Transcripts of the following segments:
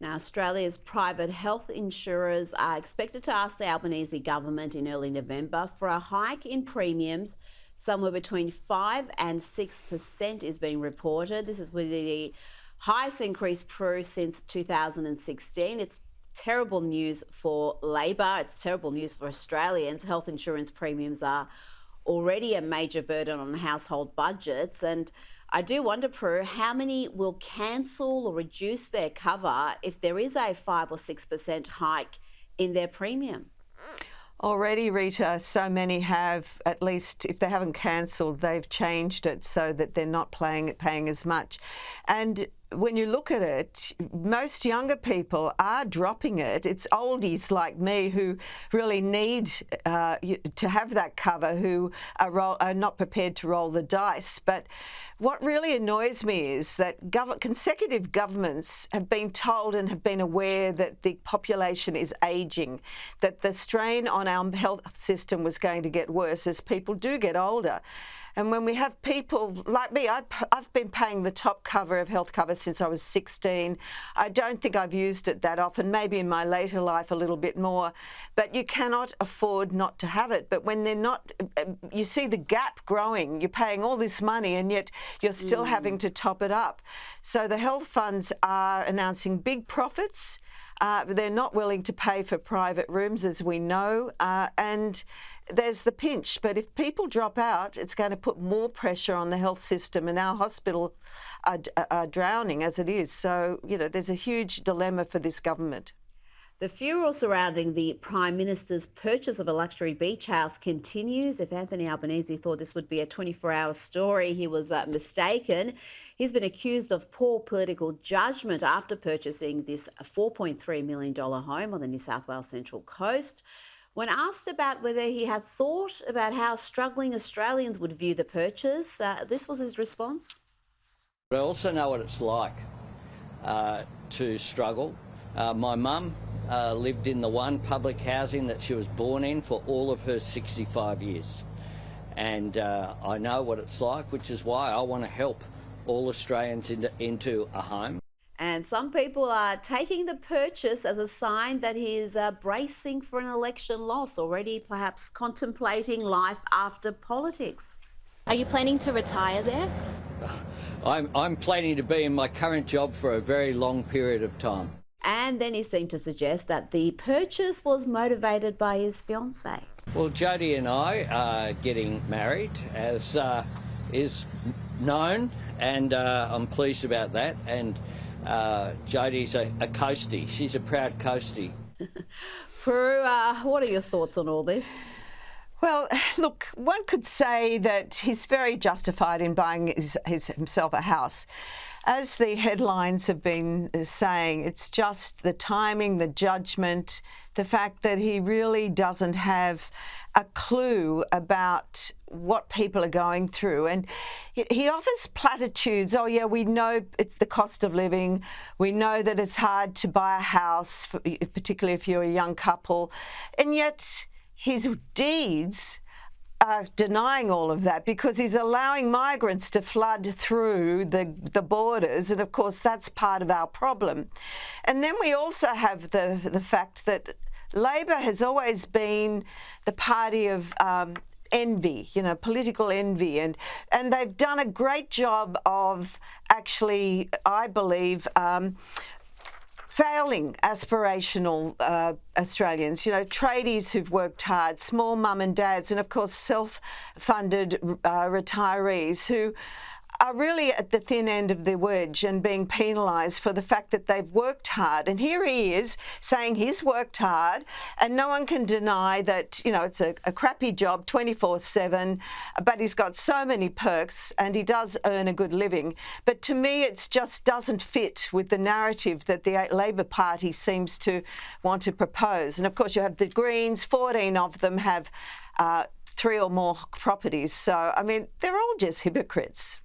Now, Australia's private health insurers are expected to ask the Albanese government in early November for a hike in premiums. Somewhere between 5 and 6% is being reported. This is with the highest increase, Prue, since 2016. It's terrible news for Labor. It's terrible news for Australians. Health insurance premiums are already a major burden on household budgets. And I do wonder, Prue, how many will cancel or reduce their cover if there is a 5 or 6% hike in their premium? Already, Rita, so many have, at least if they haven't cancelled, they've changed it so that they're not paying as much. And when you look at it, most younger people are dropping it. It's oldies like me who really need to have that cover, who are not prepared to roll the dice. But what really annoys me is that consecutive governments have been told and have been aware that the population is ageing, that the strain on our health system was going to get worse as people do get older. And when we have people like me, I've been paying the top cover of health cover since I was 16. I don't think I've used it that often, maybe in my later life a little bit more, but you cannot afford not to have it. But when they're not, you see the gap growing. You're paying all this money and yet you're still having to top it up. So the health funds are announcing big profits. They're not willing to pay for private rooms, as we know, and there's the pinch. But if people drop out, it's going to put more pressure on the health system, and our hospital are drowning as it is. So, you know, there's a huge dilemma for this government. The furor surrounding the Prime Minister's purchase of a luxury beach house continues. If Anthony Albanese thought this would be a 24-hour story, he was mistaken. He's been accused of poor political judgment after purchasing this $4.3 million home on the New South Wales Central Coast. When asked about whether he had thought about how struggling Australians would view the purchase, this was his response. I also know what it's like to struggle. My mum lived in the one public housing that she was born in for all of her 65 years. And I know what it's like, which is why I want to help all Australians into a home. And some people are taking the purchase as a sign that he is bracing for an election loss, already perhaps contemplating life after politics. Are you planning to retire there? I'm planning to be in my current job for a very long period of time. And then he seemed to suggest that the purchase was motivated by his fiancée. Well, Jodie and I are getting married, as is known, and I'm pleased about that. And Jodie's a coastie. She's a proud coastie. Prue, what are your thoughts on all this? Well, look, one could say that he's very justified in buying himself a house. As the headlines have been saying, it's just the timing, the judgment, the fact that he really doesn't have a clue about what people are going through. And he offers platitudes. Oh, yeah, we know it's the cost of living. We know that it's hard to buy a house, particularly if you're a young couple. And yet his deeds are denying all of that, because he's allowing migrants to flood through the borders, and of course that's part of our problem. And then we also have the fact that Labor has always been the party of envy, you know, political envy, and they've done a great job of actually, I believe, failing aspirational Australians, you know, tradies who've worked hard, small mum and dads, and of course self-funded retirees who are really at the thin end of the wedge and being penalised for the fact that they've worked hard. And here he is saying he's worked hard, and no one can deny that, you know, it's a crappy job 24/7, but he's got so many perks and he does earn a good living. But to me, it just doesn't fit with the narrative that the Labor Party seems to want to propose. And of course, you have the Greens, 14 of them have 3 or more properties. So, I mean, they're all just hypocrites.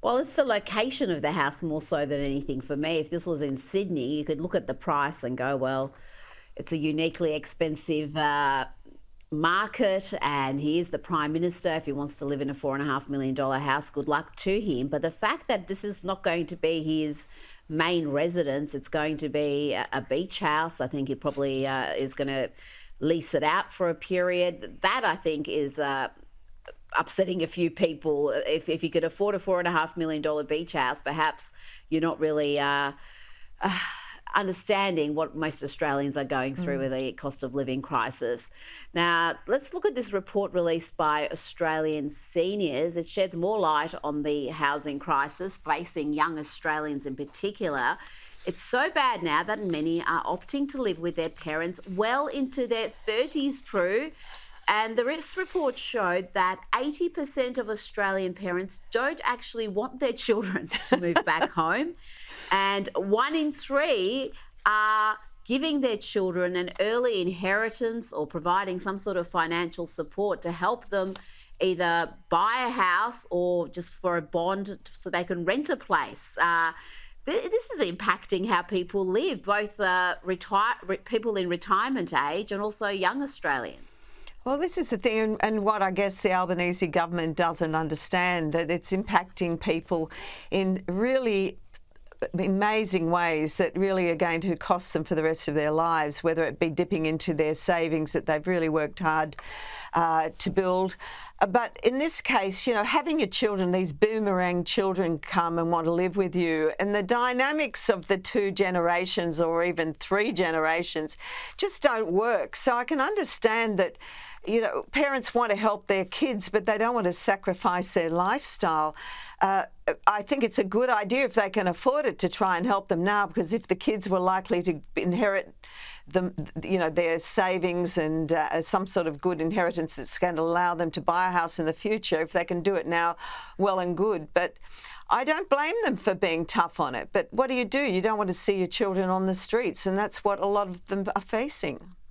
Well, it's the location of the house more so than anything for me. If this was in Sydney, you could look at the price and go, well, it's a uniquely expensive market, and he is the Prime Minister. If he wants to live in a $4.5 million house, good luck to him. But the fact that this is not going to be his main residence. It's going to be a beach house. I think he probably is going to lease it out for a period. That, I think, is upsetting a few people. If you could afford a $4.5 million beach house, perhaps you're not really understanding what most Australians are going through with the cost of living crisis. Now, let's look at this report released by Australian seniors. It sheds more light on the housing crisis facing young Australians in particular. It's so bad now that many are opting to live with their parents well into their 30s, Prue. And this report showed that 80% of Australian parents don't actually want their children to move back home. And 1 in 3 are giving their children an early inheritance or providing some sort of financial support to help them either buy a house or just for a bond so they can rent a place. This is impacting how people live, both people in retirement age and also young Australians. Well, this is the thing, and what I guess the Albanese government doesn't understand, that it's impacting people in really amazing ways that really are going to cost them for the rest of their lives, whether it be dipping into their savings that they've really worked hard to build. But in this case, you know, having your children, these boomerang children come and want to live with you, and the dynamics of the 2 generations or even 3 generations just don't work. So I can understand that, you know, parents want to help their kids, but they don't want to sacrifice their lifestyle. I think it's a good idea if they can afford it to try and help them now, because if the kids were likely to inherit their savings and some sort of good inheritance that's going to allow them to buy a house in the future, if they can do it now, well and good. But I don't blame them for being tough on it. But what do? You don't want to see your children on the streets, and that's what a lot of them are facing.